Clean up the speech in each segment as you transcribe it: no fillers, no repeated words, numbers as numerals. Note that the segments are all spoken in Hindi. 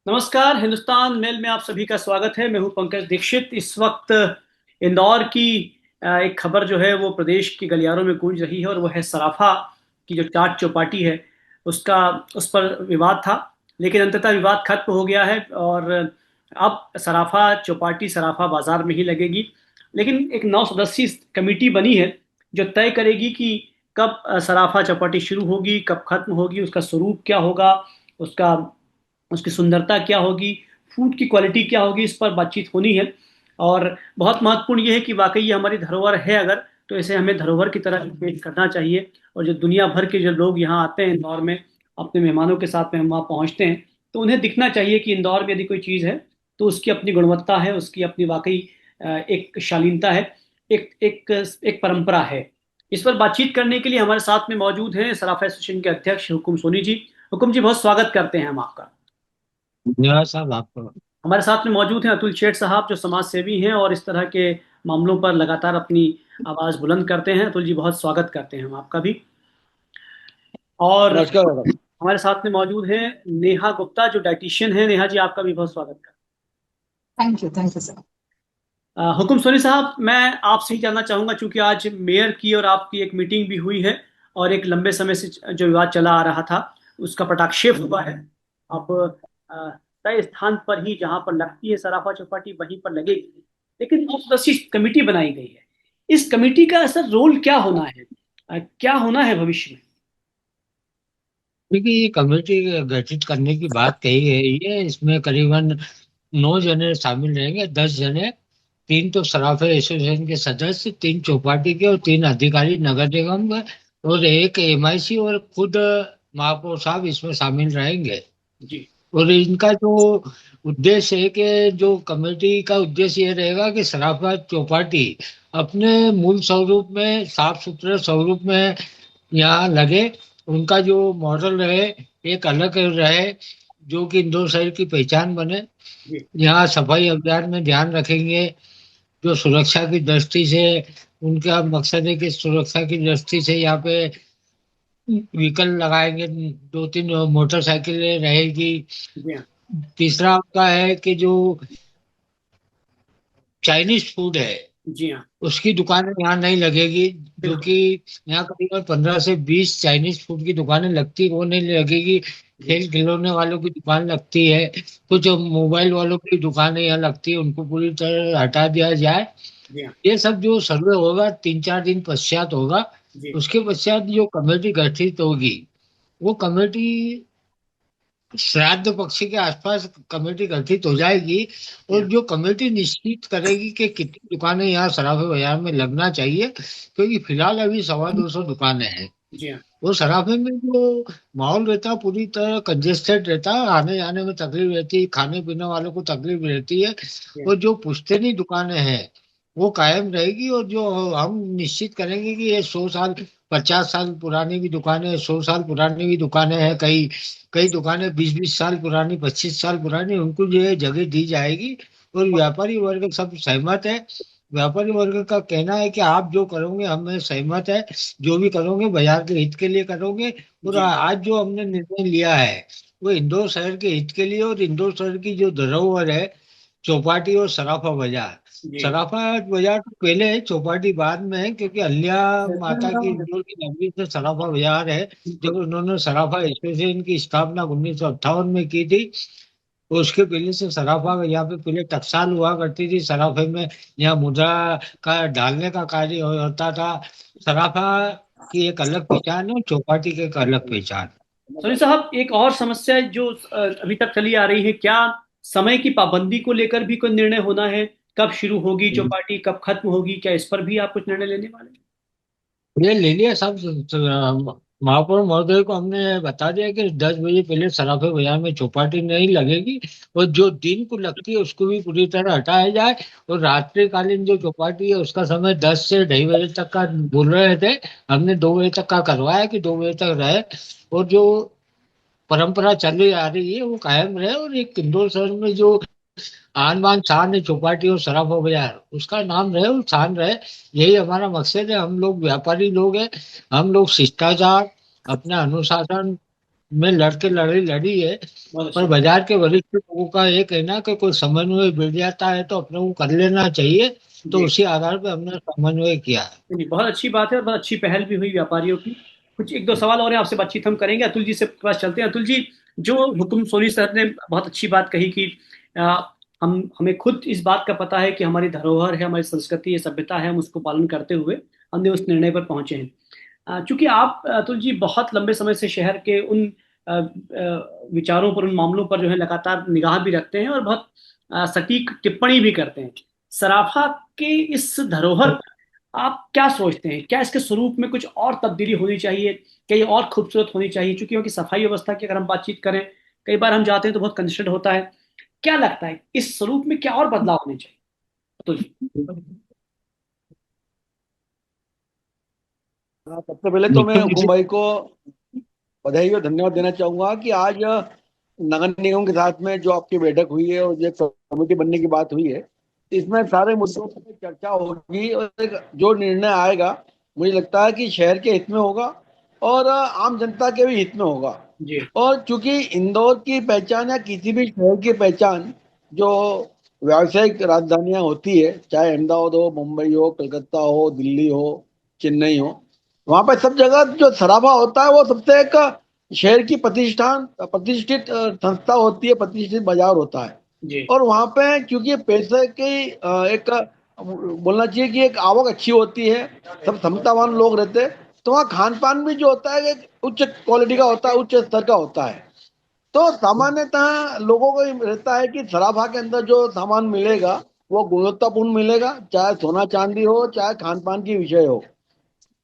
नमस्कार। हिंदुस्तान मेल में आप सभी का स्वागत है। मैं हूं पंकज दीक्षित। इस वक्त इंदौर की एक खबर जो है वो प्रदेश की गलियारों में गूंज रही है और वो है सराफा की जो चाट चौपाटी है उसका उस पर विवाद था। लेकिन अंततः विवाद खत्म हो गया है और अब सराफा चौपाटी सराफा बाजार में ही लगेगी। लेकिन एक 9 सदस्यीय कमेटी बनी है जो तय करेगी कि कब सराफा चौपाटी शुरू होगी, कब खत्म होगी, उसका स्वरूप क्या होगा, उसका उसकी सुंदरता क्या होगी, फूड की क्वालिटी क्या होगी। इस पर बातचीत होनी है। और बहुत महत्वपूर्ण ये है कि वाकई ये हमारी धरोहर है अगर, तो इसे हमें धरोहर की तरह पेश करना चाहिए। और जो दुनिया भर के जो लोग यहाँ आते हैं इंदौर में अपने मेहमानों के साथ में हम वहाँ पहुँचते हैं, तो उन्हें दिखना चाहिए कि इंदौर में यदि कोई चीज़ है तो उसकी अपनी गुणवत्ता है, उसकी अपनी वाकई एक शालीनता है, एक एक एक परंपरा है। इस पर बातचीत करने के लिए हमारे साथ में मौजूद हैं सराफा एसोसिएशन के अध्यक्ष हुकुम सोनी जी। हुकुम जी, बहुत स्वागत करते हैं हम आपका। धन्यवाद साहब आपको। हमारे साथ में मौजूद हैं अतुल शेठ साहब, जो समाज सेवी हैं और इस तरह के मामलों पर लगातार अपनी आवाज बुलंद करते हैं। अतुल जी, बहुत स्वागत करते हैं हम आपका भी। और नमस्कार मैडम। हमारे साथ में मौजूद हैं नेहा गुप्ता, जो डाइटिशियन है। नेहा जी, आपका भी बहुत स्वागत करते थैंक यू सर। हैं। हुकुम सोनी साहब, मैं आपसे ही जानना चाहूंगा, चूंकि आज मेयर की और आपकी एक मीटिंग भी हुई है और एक लंबे समय से जो विवाद चला आ रहा था उसका पटाक्षेप हुआ है। अब अ, तय स्थान पर ही जहां पर लगती है सराफा चौपाटी वहीं पर लगेगी। लेकिन 9 सदस्यीय कमेटी बनाई गई है। इस कमेटी का असर रोल क्या होना है, क्या होना है भविष्य में? देखिए, ये कमेटी गठित करने की बात कही गई है। इसमें करीबन 9 जने शामिल रहेंगे, 10 जने। तीन तो सराफा एसोसिएशन के सदस्य, तीन चौपाटी के और तीन अधिकारी नगर निगम के, और एक एमआईसी और खुद महापौर साहब इसमें शामिल रहेंगे। जी। और इनका जो उद्देश्य है कि जो कमेटी का उद्देश्य ये रहेगा कि सराफा चौपाटी अपने मूल स्वरूप में, साफ सुथरे स्वरूप में यहाँ लगे। उनका जो मॉडल रहे एक अलग रहे, जो कि इंदौर शहर की पहचान बने। जी। यहाँ सफाई अभियान में ध्यान रखेंगे, जो सुरक्षा की दृष्टि से उनका मकसद है कि सुरक्षा की दृष्टि से यहाँ पे व्हीकल लगाएंगे, 2-3 मोटरसाइकिलें रहेगी। जी हाँ। तीसरा उनका है कि जो चाइनीज फूड है जी हाँ। उसकी दुकानें यहाँ नहीं लगेगी। जो कि बिल्कुल। यहाँ करीबन 15 से 20 चाइनीज फूड की दुकानें लगती, वो नहीं लगेगी। जी। खेल खिलौने वालों की दुकान लगती है, कुछ मोबाइल वालों की दुकानें यहाँ लगती है, उनको पूरी तरह हटा दिया जाए। जी हाँ। ये सब जो सर्वे होगा 3-4 दिन पश्चात होगा। जी। उसके पश्चात जो कमेटी गठित होगी, वो कमेटी श्राद्ध पक्ष के आसपास कमेटी गठित हो जाएगी। जी और हाँ। जो कमेटी निश्चित करेगी कि कितनी दुकानें यहाँ सराफे बाजार में लगना चाहिए, क्योंकि फिलहाल अभी 250 दुकानें हैं। जी हाँ। वो सराफे में जो माहौल रहता है पूरी तरह कंजेस्टेड रहता है, आने जाने में तकलीफ रहती है, खाने पीने वालों को तकलीफ रहती है। जी हाँ। और जो पुश्तैनी दुकानें हैं वो कायम रहेगी। और जो हम निश्चित करेंगे कि ये 100 साल, 50 साल पुरानी भी दुकानें, 100 साल पुरानी भी दुकानें हैं, कई कई दुकानें 20-20 साल पुरानी, 25 साल पुरानी, उनको जो है जगह दी जाएगी। और व्यापारी वर्ग सब सहमत है। व्यापारी वर्ग का कहना है कि आप जो करोगे हमें सहमत है, जो भी करोगे बाजार के हित के लिए करोगे। और जी। आज जो हमने निर्णय लिया है वो इंदौर शहर के हित के लिए, और इंदौर शहर की जो धरोहर है चौपाटी और सराफा बाजार। जी। सराफा बाजार तो पहले है, चौपाटी बाद में है, क्योंकि अल्लाह माता की इंदौर की नगरी से सराफा बाजार है। जब बिल्कुल। उन्होंने सराफा एसोसिएशन की स्थापना 1958 में की थी, तो उसके पहले से सराफा यहाँ पे पहले टकसाल हुआ करती थी। सराफे में यहाँ मुद्रा का डालने का कार्य होता था। सराफा की एक अलग पहचान है, चौपाटी की एक अलग पहचान। सोनी साहब, एक और समस्या जो अभी तक चली आ रही है, क्या समय की पाबंदी को लेकर भी कोई निर्णय होना है? कब शुरू होगी चौपाटी, कब खत्म होगी? क्या इस पर भी आप कुछ निर्णय लेने वाले हैं? ये ले लिया सब। महापौर महोदय को हमने बता दिया कि 10 बजे पहले सराफे बाजार में चौपाटी नहीं लगेगी। और जो दिन को लगती है उसको भी पूरी तरह हटाया जाए। और रात्रिकालीन जो चौपाटी है उसका समय 10 से 2:30 बजे तक का बोल रहे थे। हमने 2 बजे तक का करवाया कि 2 बजे तक रहे। और जो परंपरा चली आ रही है वो कायम रहे। और एक इंदौर शहर में जो आन बान शान है चौपाटी और सराफा बाजार, उसका नाम रहे और शान रहे। यही हमारा मकसद है। हम लोग व्यापारी लोग हैं। हम लोग शिष्टाचार, अपना अनुशासन, में लड़के लड़ी लड़ी है। बहुत पर अच्छी। बाजार के वरिष्ठ लोगों का ये कहना है कि कोई समन्वय बिगड़ जाता है तो अपने को कर लेना चाहिए। तो जी। उसी आधार पर हमने समन्वय किया है। नहीं, बहुत अच्छी बात है और बहुत अच्छी पहल भी हुई व्यापारियों की। कुछ एक दो सवाल और हैं, आपसे बातचीत हम करेंगे। अतुल जी से पास चलते हैं। अतुल जी, जो हुकुम सोनी सर ने बहुत अच्छी बात कही कि हमें खुद इस बात का पता है कि हमारी धरोहर है, हमारी संस्कृति है, सभ्यता है, हम उसको पालन करते हुए हमने उस निर्णय पर पहुंचे हैं। चूंकि आप अतुल जी बहुत लंबे समय से शहर के उन विचारों पर, उन मामलों पर जो है लगातार निगाह भी रखते हैं और बहुत सटीक टिप्पणी भी करते हैं। सराफा के इस धरोहर पर आप क्या सोचते हैं? क्या इसके स्वरूप में कुछ और तब्दीली होनी चाहिए? क्या ये और खूबसूरत होनी चाहिए? चूंकि क्योंकि सफाई व्यवस्था की अगर हम बातचीत करें, कई बार हम जाते हैं तो बहुत कंजेस्टेड होता है। क्या लगता है इस स्वरूप में क्या और बदलाव होने चाहिए अतुल जी? हाँ, सबसे पहले तो मैं निखिल हुकुम जी। भाई को बधाई और धन्यवाद देना चाहूंगा कि आज नगर निगम के साथ में जो आपकी बैठक हुई है और जो एक कमेटी बनने की बात हुई है, इसमें सारे मुद्दों पर चर्चा होगी और एक जो निर्णय आएगा मुझे लगता है कि शहर के हित में होगा और आम जनता के भी हित में होगा। जी। और चूंकि इंदौर की पहचान या किसी भी शहर की पहचान जो व्यावसायिक राजधानियां होती है, चाहे अहमदाबाद हो, मुंबई हो, कलकत्ता हो, दिल्ली हो, चेन्नई हो, वहां पे सब जगह जो सराफा होता है वो सबसे एक शहर की प्रतिष्ठित संस्था होती है, प्रतिष्ठित बाजार होता है। जी। और वहां पे क्योंकि पैसे की एक बोलना चाहिए कि एक आवक अच्छी होती है, सब क्षमतावान लोग रहते हैं, तो वहाँ खान पान भी जो होता है एक उच्च क्वालिटी का होता है, उच्च स्तर का होता है। तो सामान्यतः लोगों को ये रहता है कि सराफा के अंदर जो सामान मिलेगा वो गुणवत्तापूर्ण मिलेगा, चाहे सोना चांदी हो, चाहे खान पान की विषय हो।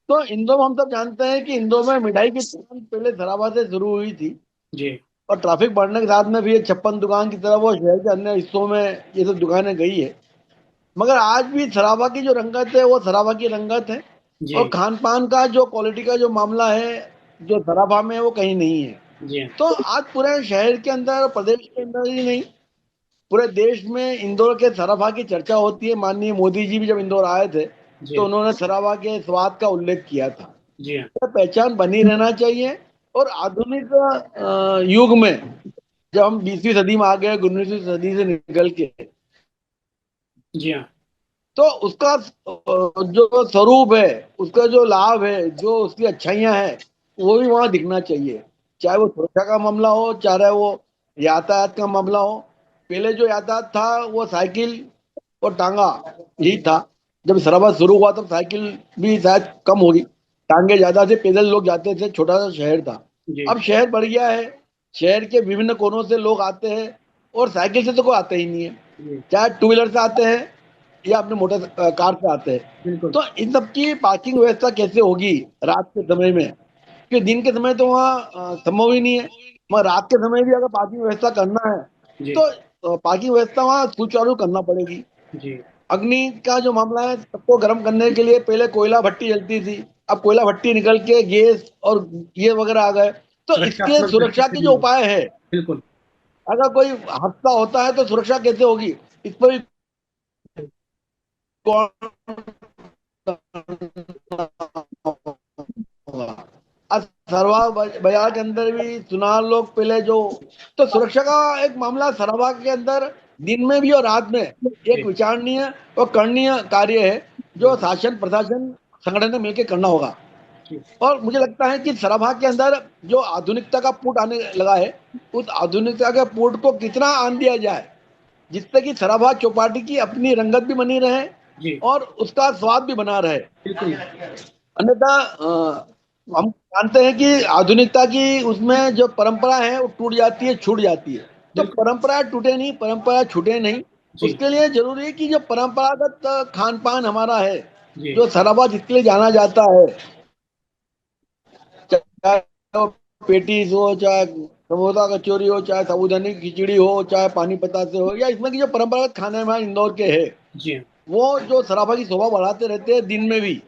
तो इंदौर में हम सब जानते हैं कि इंदौर में मिठाई की दुकान पहले सराफा से शुरू हुई थी जी। और ट्रैफिक बढ़ने के साथ में भी ये 56 दुकान की तरह वो शहर के अन्य हिस्सों में ये सब दुकानें गई है। मगर आज भी सराफा की जो रंगत है वो सराफा की रंगत है। जी। और खान पान का जो क्वालिटी का जो मामला है जो सराफा में है वो कहीं नहीं है। जी। तो आज पूरे शहर के अंदर, प्रदेश के अंदर ही नहीं, पूरे देश में इंदौर के सराफा की चर्चा होती है। माननीय मोदी जी भी जब इंदौर आए थे तो जी। उन्होंने सराफा के स्वाद का उल्लेख किया था। जी। यह पहचान बनी रहना चाहिए। और आधुनिक युग में जब हम 20वीं सदी में आ गए, 19वीं सदी से निकल के, जी। हाँ। तो उसका जो स्वरूप है, उसका जो लाभ है, जो उसकी अच्छाइयां हैं, वो भी वहां दिखना चाहिए। चाहे वो सुरक्षा का मामला हो, चाहे वो यातायात का मामला हो। पहले जो यातायात था वो साइकिल और टांगा ही था। जब सराबा शुरू हुआ तब साइकिल भी शायद कम होगी, टांगे ज्यादा थे, पैदल लोग जाते थे, छोटा सा शहर था। जी। अब शहर बढ़ गया है, शहर के विभिन्न कोनों से लोग आते हैं और साइकिल से तो कोई आता ही नहीं है, जी। चाहे टू व्हीलर से आते हैं या अपने मोटर कार से आते हैं। बिल्कुल। तो इन सब की पार्किंग व्यवस्था कैसे होगी रात के समय में? क्योंकि दिन के समय तो वहाँ संभव ही नहीं है, मगर रात के समय भी अगर पार्किंग व्यवस्था करना है जी। तो पार्किंग व्यवस्था वहाँ सुचारू करना पड़ेगी। जी। अग्नि का जो मामला है, सबको गर्म करने के लिए पहले कोयला भट्टी जलती थी, अब कोयला भट्टी निकल के गैस और ये वगैरह आ गए। तो इसके सुरक्षात्मक दृष्टि सुरक्षा से की भी जो होगा। उपाय है, बिल्कुल। अगर कोई हादसा होता है तो सुरक्षा कैसे होगी, इस पर भी कौन अब सरवा बाजार के अंदर भी चुनाव लोग पहले जो, तो सुरक्षा का एक मामला सराबा के अंदर दिन में भी और रात में एक जी। विचारणीय और करणीय कार्य है जो जी। शासन प्रशासन संगठन ने मिलकर करना होगा। जी। और मुझे लगता है कि सराभा के अंदर जो आधुनिकता का पुट आने लगा है, उस आधुनिकता के पुट को कितना आन दिया जाए जिससे कि सराभा चौपाटी की अपनी रंगत भी बनी रहे जी। और उसका स्वाद भी बना रहे। बिल्कुल। अन्यथा हम जानते हैं कि आधुनिकता की उसमें जो परंपरा है वो टूट जाती है, छूट जाती है। तो बिल्कुल। परंपरा टूटे नहीं, परंपरा छूटे नहीं, जी। उसके लिए जरूरी है कि जो परंपरागत खान पान हमारा है, जी। जो सराबा जिसके लिए जाना जाता है, चाहे वो पेटीज हो, चाहे समोसा कचौरी हो, चाहे साबूदानी खिचड़ी हो, चाहे पानी पतासे हो, या इसमें की जो परंपरागत खाने हमारे इंदौर के है, जी। वो जो सराफा की शोभा बढ़ाते रहते हैं दिन में भी,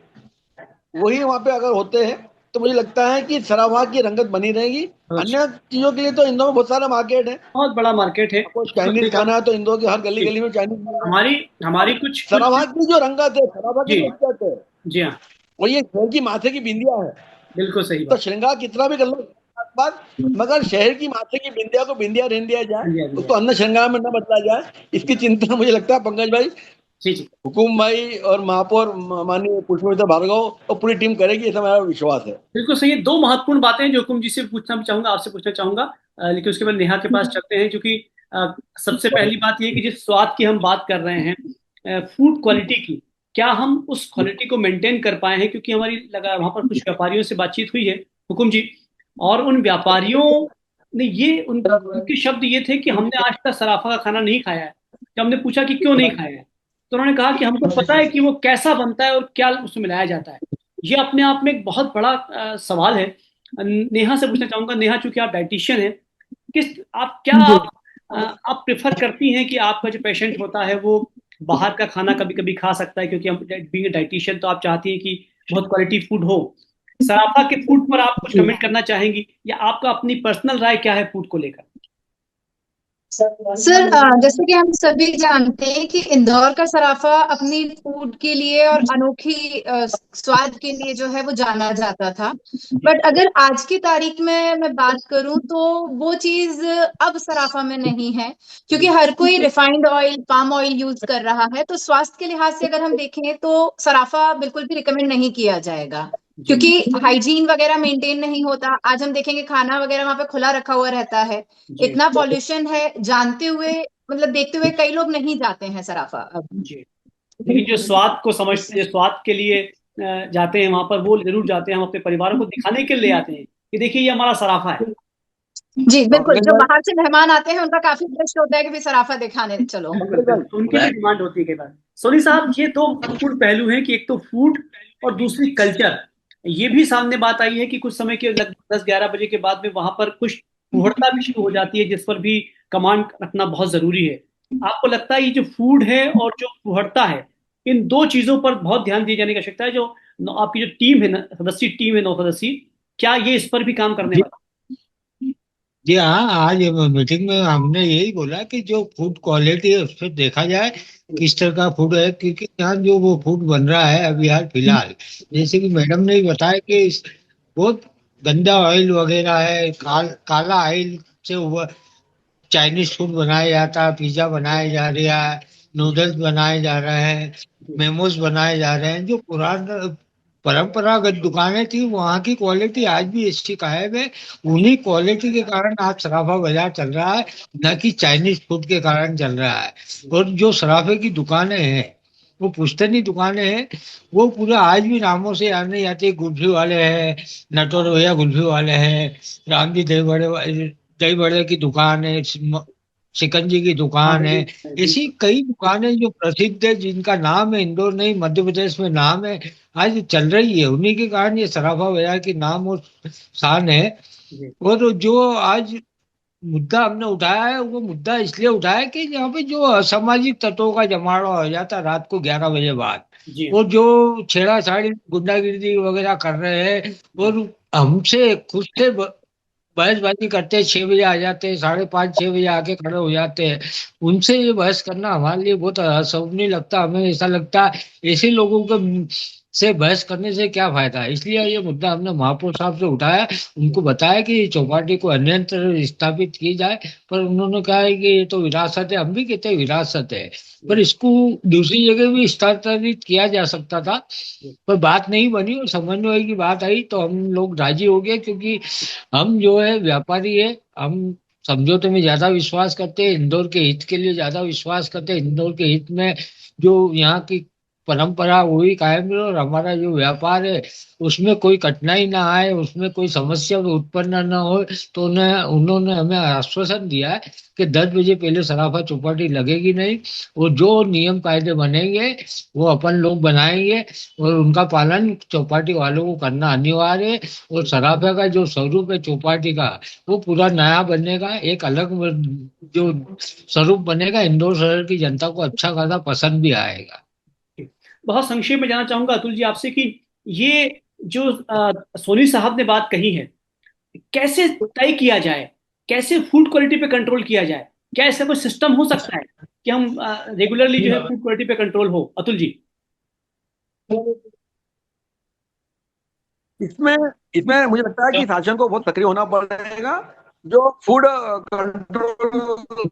वही वहां पे अगर होते हैं तो मुझे लगता है कि सराफा की रंगत बनी रहेगी। अच्छा। अन्य चीजों के लिए तो इंदौर में बहुत सारा मार्केट है। बहुत बड़ा मार्केट है, आपको बिल्कुल चाइनीज सही कहा। खाना है तो इंदौर की हर गली जी। गली में चाइनीज मिलेगा। हमारी तो हमारी कुछ कुछ। सराफा की जो रंगत है, सराफा की जी। जो इज्जत है, जी हाँ। वो ये शहर की माथे की बिंदिया है। बिल्कुल सही तो बात। श्रृंगार कितना भी कर लो, बात, मगर शहर की माथे की बिंदिया को बिंदिया रहने दिया जाए, हाँ जी, उसको अन्न श्रृंगार में न बदला जाए, इसकी चिंता मुझे लगता है पंकज भाई, जी जी। हुकुम भाई और महापौर माननीय पुष्पमित्र भार्गव और पूरी टीम करेगी, ऐसा मेरा विश्वास है। बिल्कुल सही है। दो महत्वपूर्ण बातें हैं जो हुकुम जी से पूछना भी चाहूंगा, आपसे पूछना चाहूंगा, लेकिन उसके बाद नेहा के पास चलते हैं, क्योंकि सबसे पहली बात ये है कि जिस स्वाद की हम बात कर रहे हैं, फूड क्वालिटी की, क्या हम उस क्वालिटी को मेंटेन कर पाए हैं? क्योंकि हमारी लगा वहां पर कुछ व्यापारियों से बातचीत हुई है हुकुम जी, और उन व्यापारियों ने ये उनके शब्द ये थे कि हमने आज तक सराफा का खाना नहीं खाया है। जब हमने पूछा कि क्यों नहीं खाया है, तो उन्होंने कहा कि हमको पता है कि वो कैसा बनता है और क्या उसमें मिलाया जाता है। ये अपने आप में एक बहुत बड़ा सवाल है। नेहा से पूछना चाहूंगा, नेहा चूंकि आप डाइटिशियन हैं, किस आप क्या जी। आप प्रेफर करती हैं कि आपका जो पेशेंट होता है वो बाहर का खाना कभी कभी खा सकता है, क्योंकि हम बीइंग डाइटिशियन तो आप चाहती हैं कि बहुत क्वालिटी फूड हो। सराफा के फूड पर आप कुछ जी कमेंट करना चाहेंगी, या आपका अपनी पर्सनल राय क्या है फूड को लेकर? सर, जैसे कि हम सभी जानते हैं कि इंदौर का सराफा अपनी फूड के लिए और अनोखी स्वाद के लिए जो है वो जाना जाता था। बट अगर आज की तारीख में मैं बात करूं तो वो चीज अब सराफा में नहीं है, क्योंकि हर कोई refined oil, palm oil use कर रहा है। तो स्वास्थ्य के लिहाज से अगर हम देखें तो सराफा बिल्कुल भी रिकमेंड नहीं किया जाएगा, जी क्योंकि हाइजीन वगैरह मेंटेन नहीं होता। आज हम देखेंगे खाना वगैरह वहां पे खुला रखा हुआ रहता है, जी इतना पॉल्यूशन है, जानते हुए मतलब देखते हुए कई लोग नहीं जाते हैं सराफा अब। जी। लेकिन जो स्वाद को समझते, जो स्वाद के लिए जाते हैं वहां पर, वो जरूर जाते हैं, हम अपने परिवारों को दिखाने के लिए आते हैं कि देखिए ये हमारा सराफा है। जी बिल्कुल, पंकज जो भाई, बाहर से मेहमान आते हैं उनका काफी इंटरेस्ट होता है कि भी सराफा दिखाने चलो। बिल्कुल पंकज बिल्कुल, भाई, तो उनकी भी डिमांड होती है कई बार। सोनी साहब, ये दो महत्वपूर्ण पहलू हैं कि एक तो फूड और दूसरी कल्चर। ये भी सामने बात आई है कि कुछ समय के लगभग 10-11 बजे के बाद में वहां पर कुछ फूहड़ता भी शुरू हो जाती है, जिस पर भी कमांड रखना बहुत जरूरी है। आपको लगता है ये जो फूड है और जो फूहड़ता है, इन दो चीजों पर बहुत ध्यान दिए जाने की आवश्यकता है? जो आपकी जो टीम है, सदस्य टीम है 9 सदस्यीय, क्या ये इस पर भी काम करने जी वाला? जी हाँ, आज मीटिंग में हमने यही बोला कि जो फूड क्वालिटी है उस पर देखा जाए किस तरह का फूड है, क्योंकि यहाँ जो वो फूड बन रहा है अभी हाल फिलहाल, जैसे कि मैडम ने भी बताया कि बहुत गंदा ऑयल वगैरह है, काला ऑयल से चाइनीज फूड बनाया जाता है, पिज्जा बनाया जा रहा है, नूडल्स बनाए जा रहे हैं, मेमोज बनाए जा रहे हैं। जो पुराना परंपरागत दुकानें थी वहाँ की क्वालिटी आज भी ऐसी कायम है। उन्हीं क्वालिटी के कारण आज सराफा बाजार चल रहा है, न कि चाइनीज फूड के कारण चल रहा है। और जो सराफे की दुकानें हैं वो पुश्तैनी दुकानें हैं, वो पूरा आज भी नामों से याद नहीं आती। कुल्फी वाले हैं, नटवर भैया कुल्फी वाले हैं, राम जी दही बड़े की दुकान है, शिकंजी की हाँ दुकान है। जी ऐसी कई दुकानें जो प्रसिद्ध है, जिनका नाम है, इंदौर नहीं मध्य प्रदेश में नाम है, आज चल रही है। उन्हीं के कारण ये सराफा बाजार की नाम और शान है। जी और जो आज मुद्दा हमने उठाया है, वो मुद्दा इसलिए उठाया है कि यहाँ पे जो असामाजिक तत्वों का जमावड़ा हो जाता है रात को 11 बजे बाद, जी और जो छेड़ाछाड़ी गुंडागिर्दी वगैरह कर रहे हैं, और हमसे खुद से बहसबाजी करते हैं, 6 बजे आ जाते हैं, 5:30 6 बजे आके खड़े हो जाते हैं। उनसे ये बहस करना हमारे लिए बहुत असंभव लगता। हमें ऐसा लगता है ऐसे लोगों को से बहस करने से क्या फायदा है। इसलिए ये मुद्दा हमने महापौर साहब से उठाया, उनको बताया कि चौपाटी को अन्यत्र स्थापित की जाए। पर उन्होंने कहा है कि ये तो विरासत है। हम भी कहते हैं विरासत है, पर इसको दूसरी जगह भी स्थानांतरित किया जा सकता था। पर बात नहीं बनी और समन्वय की बात आई तो हम लोग राजी हो गए, क्योंकि हम जो है व्यापारी है, हम समझौते में ज्यादा विश्वास करते हैं, इंदौर के हित के लिए ज्यादा विश्वास करते हैं। इंदौर के हित में जो यहाँ की परंपरा वही कायम रहे, और हमारा जो व्यापार है उसमें कोई कठिनाई ना आए, उसमें कोई समस्या उत्पन्न ना हो। तो उन्होंने हमें आश्वासन दिया है कि 10 बजे पहले सराफा चौपाटी लगेगी नहीं, और जो नियम कायदे बनेंगे वो अपन लोग बनाएंगे, और उनका पालन चौपाटी वालों को करना अनिवार्य है। और सराफा का जो स्वरूप है चौपाटी का, वो पूरा नया बनेगा, एक अलग जो स्वरूप बनेगा। इंदौर शहर की जनता को अच्छा खासा पसंद भी आएगा। बहुत संक्षेप में जानना चाहूंगा अतुल जी आपसे कि ये जो सोनी साहब ने बात कही है, कैसे तय किया जाए, कैसे फूड क्वालिटी पे कंट्रोल किया जाए? क्या ऐसा कोई सिस्टम हो सकता है कि हम रेगुलरली जो है फूड क्वालिटी पे कंट्रोल हो? अतुल जी। इसमें इसमें मुझे लगता है कि शासन को बहुत सक्रिय होना पड़ेगा। जो फूड कंट्रोल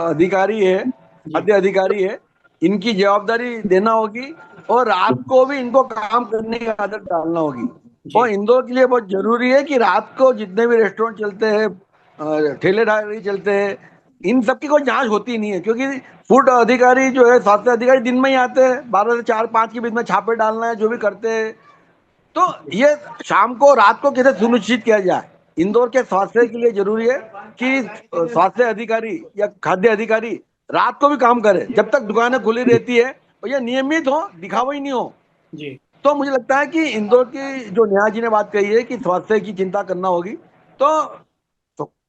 अधिकारी है, जी खाद्य अधिकारी है, इनकी जवाबदारी देना होगी और रात को भी इनको काम करने की आदत डालना होगी। और जी इंदौर के लिए बहुत जरूरी है कि रात को जितने भी रेस्टोरेंट चलते हैं, ठेले ढाले चलते हैं, इन सब की कोई जांच होती नहीं है, क्योंकि फूड अधिकारी जो है, स्वास्थ्य अधिकारी दिन में ही आते हैं, 12 से 4-5 के बीच में छापे डालना है, जो भी करते हैं। तो ये शाम को रात को कैसे सुनिश्चित किया जाए, इंदौर के स्वास्थ्य के लिए जरूरी है कि स्वास्थ्य अधिकारी या खाद्य अधिकारी रात को भी काम करे, जब तक दुकानें खुली रहती है, और ये नियमित हो, दिखावा ही नहीं हो। जी तो मुझे लगता है कि इंदौर की जो नेहा जी ने बात कही है कि स्वास्थ्य की चिंता करना होगी, तो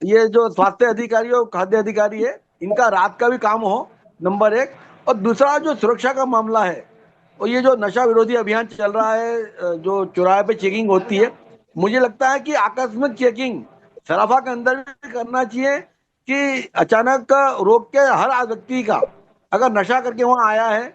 ये जो स्वास्थ्य अधिकारी और खाद्य अधिकारी है, इनका रात का भी काम हो, नंबर एक। और दूसरा जो सुरक्षा का मामला है, और ये जो नशा विरोधी अभियान चल रहा है, जो चौराहे पे चेकिंग होती है, मुझे लगता है कि आकस्मिक चेकिंग सराफा के अंदर भी करना चाहिए, कि अचानक रोक के हर व्यक्ति का, अगर नशा करके वहां आया है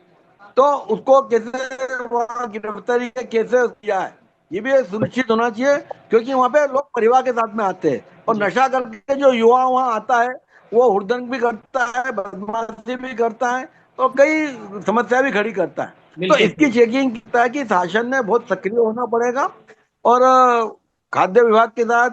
तो उसको कैसे वहां गिरफ्तारी कैसे किया है, ये भी सुनिश्चित होना चाहिए। क्योंकि वहां पे लोग परिवार के साथ में आते हैं, और जी नशा करके जो युवा वहां आता है, वो हुड़दंग भी करता है, बदमाशी भी करता है, और कई समस्या भी खड़ी करता है। तो बिल्कुल इसकी सही। चेकिंग है कि शासन ने बहुत सक्रिय होना पड़ेगा, और खाद्य विभाग के साथ,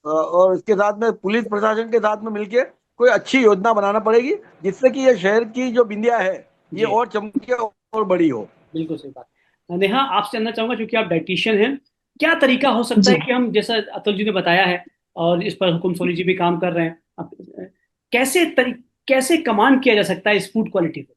और इसके साथ में पुलिस प्रशासन के साथ में मिलके कोई अच्छी योजना बनाना पड़ेगी, जिससे कि ये शहर की जो बिंदिया है, ये जी और चमके और बड़ी हो। बिल्कुल सही बात। नेहा, आपसे जानना चाहूंगा, क्योंकि आप डाइटिशियन हैं, क्या तरीका हो सकता है जी। कि हम, जैसा अतुल जी ने बताया है और इस पर हुकुम सोनी जी भी काम कर रहे हैं, कैसे कैसे कमांड किया जा सकता है इस फूड क्वालिटी को,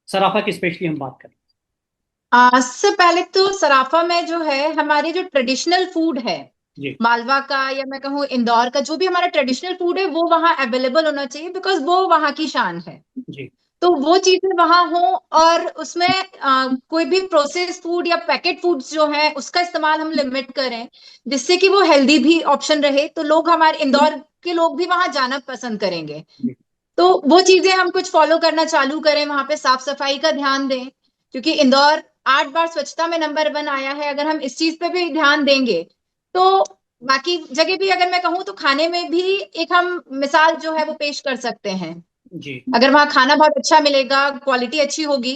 सराफा की स्पेशली हम बात करें। इससे पहले तो सराफा में जो है हमारे जो ट्रेडिशनल फूड है, जी मालवा का या मैं कहूँ इंदौर का, जो भी हमारा ट्रेडिशनल फूड है वो वहाँ अवेलेबल होना चाहिए, बिकॉज वो वहाँ की शान है। जी तो वो चीजें वहां हो, और उसमें कोई भी प्रोसेस फूड या पैकेट फूड्स जो है उसका इस्तेमाल हम लिमिट करें, जिससे कि वो हेल्दी भी ऑप्शन रहे, तो लोग, हमारे इंदौर के लोग भी वहां जाना पसंद करेंगे। जी तो वो चीजें हम कुछ फॉलो करना चालू करें, वहां पे साफ सफाई का ध्यान दें, क्योंकि इंदौर 8 बार स्वच्छता में नंबर 1 आया है। अगर हम इस चीज पे भी ध्यान देंगे तो बाकी जगह भी, अगर मैं कहूँ तो खाने में भी एक हम मिसाल जो है वो पेश कर सकते हैं। जी अगर वहाँ खाना बहुत अच्छा मिलेगा, क्वालिटी अच्छी होगी,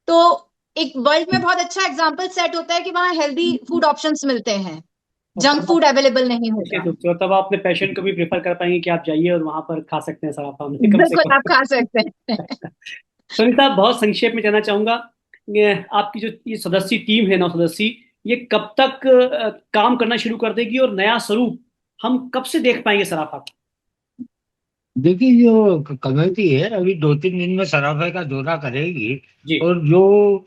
तो एक वर्ल्ड में बहुत अच्छा एग्जाम्पल सेट होता है कि वहाँ हेल्दी फूड ऑप्शंस मिलते हैं, और जंक तब फूड अवेलेबल नहीं निश्चित होता। रूप से, और तब आप अपने पेशेंट को भी प्रेफर कर पाएंगे कि आप जाइए और वहां पर खा सकते हैं सराफा में कम से बिल्कुल, आप कम। खा सकते हैं। सोनी साहब, बहुत संक्षेप में जानना चाहूंगा, ये आपकी जो ये सदस्य टीम है, 9 सदस्यीय, ये कब तक काम करना शुरू कर देगी और नया स्वरूप हम कब से देख पाएंगे सराफा का। देखिए, जो कमेटी है अभी 2-3 दिन में सराफा का दौरा करेगी। जी और जो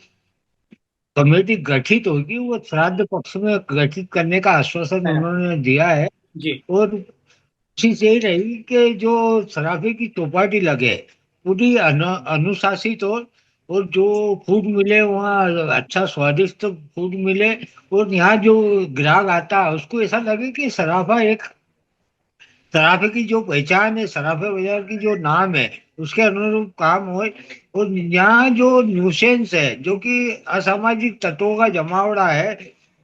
कमेटी गठित होगी वो श्राद्ध पक्ष में गठित करने का आश्वासन उन्होंने दिया है। जी और कोशिश यही रहेगी कि जो सराफे की चौपाटी लगे पूरी अनुशासित और जो फूड मिले वहाँ अच्छा स्वादिष्ट फूड मिले। और यहाँ जो ग्राहक आता है उसको ऐसा लगे कि सराफा एक, सराफे की जो पहचान है, सराफे बाजार की जो नाम है, उसके अनुरूप काम हो। और यहाँ जो न्यूसेंस है, जो कि असामाजिक तत्वों का जमावड़ा है,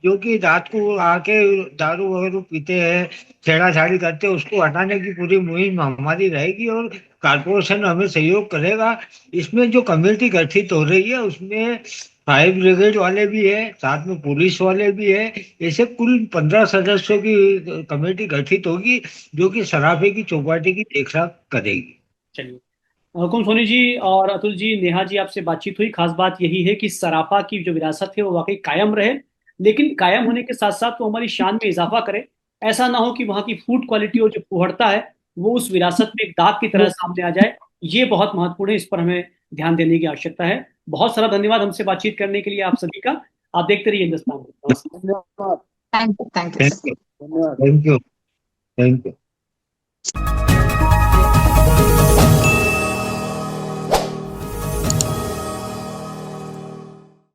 जो कि रात को आके दारू वगैरह पीते हैं, छेड़ाछाड़ी करते हैं, उसको हटाने की पूरी मुहिम हमारी रहेगी। और कारपोरेशन हमें सहयोग करेगा। इसमें जो कमेटी गठित हो रही है उसमें फायर ब्रिगेड वाले भी है, साथ में पुलिस वाले भी है। ऐसे कुल 15 सदस्यों की कमेटी गठित होगी, जो कि सराफे की चौपाटी की देखरेख करेगी। चलिए, हुकुम सोनी जी और अतुल जी, नेहा जी, आपसे बातचीत हुई, खास बात यही है कि सराफा की जो विरासत है वो वाकई कायम रहे, लेकिन कायम होने के साथ साथ वो हमारी शान में इजाफा करे। ऐसा ना हो कि वहाँ की फूड क्वालिटी और जो फुहड़ता है वो उस विरासत में एक दाग की तरह सामने आ जाए। ये बहुत महत्वपूर्ण है, इस पर हमें ध्यान देने की आवश्यकता है। बहुत सारा धन्यवाद हमसे बातचीत करने के लिए आप सभी का। आप देखते रहिए हिंदुस्तान में। नमस्कार। धन्यवाद। Thank you, thank thank you. You. धन्यवाद। Thank you. Thank you.